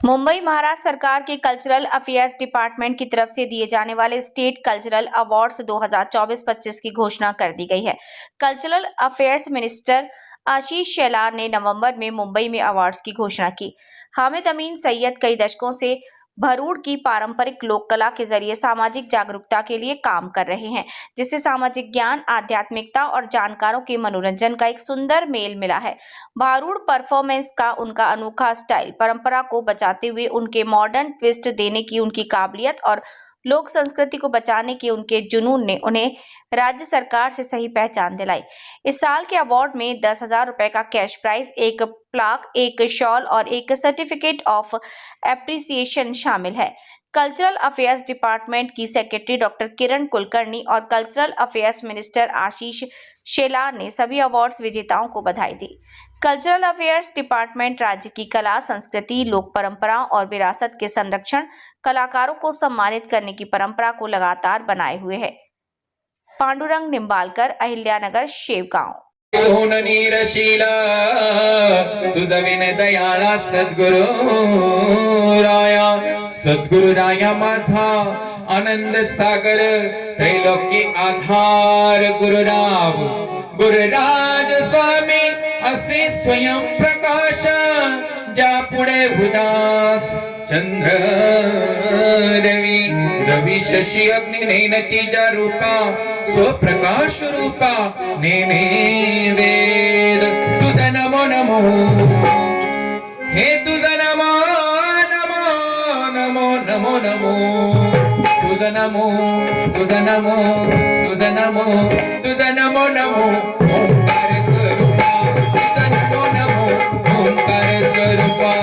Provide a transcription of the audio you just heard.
मुंबई महाराष्ट्र सरकार के cultural affairs department की तरफ से दिए जाने वाले स्टेट कल्चरल अवार्ड्स 2024-25 की घोषणा कर दी गई है। Cultural affairs minister Ashish Shelar ने नवंबर में मुंबई में अवार्ड्स की घोषणा की। हामिद अमीन सैयद कई दशकों से भरूड़ की पारंपरिक लोक कला के जरिए सामाजिक जागरूकता के लिए काम कर रहे हैं, जिससे सामाजिक ज्ञान, आध्यात्मिकता और जानकारों के मनोरंजन का एक सुंदर मेल मिला है। भारूड़ परफॉर्मेंस का उनका अनोखा स्टाइल, परंपरा को बचाते हुए उनके मॉडर्न ट्विस्ट देने की उनकी काबिलियत और लोक संस्कृति को बचाने के उनके जुनून ने उन्हें राज्य सरकार से सही पहचान दिलाई। इस साल के अवार्ड में 10,000 रुपए का कैश प्राइज, एक प्लाक, एक शॉल और एक सर्टिफिकेट ऑफ एप्रिसिएशन शामिल है। कल्चरल अफेयर्स डिपार्टमेंट की सेक्रेटरी डॉक्टर किरण कुलकर्णी और cultural affairs minister Ashish Shelar ने सभी अवार्ड्स विजेताओं को बधाई दी। कल्चरल अफेयर्स डिपार्टमेंट राज्य की कला, संस्कृति, लोक परंपराओं और विरासत के संरक्षण, कलाकारों को सम्मानित करने की परंपरा को लगातार बनाए हुए है। पांडुरंग निंबालकर, अहिल्यानगर, शेवगांव। नीरशीला तुझा विनय दयाळा सद्गुरु राया माझा आनंद सागर, त्रैलोकी आधार गुरुराज स्वामी असे स्वयं प्रकाश, ज्या पुढे उदास चंद्र रवि शशी अग्नि नैनतीजा रूपा, स्वप्रकाश रूपा नेने वेद। तुझा नमो नमो, हे तुझा नमो नमो नमो नमो नमो, तुझा नमो तुझा नमो तुझा नमो तुझा नमो नमो, ओंकार स्वरूपा तुझा नमो नमो, ओंकार स्वरूपा।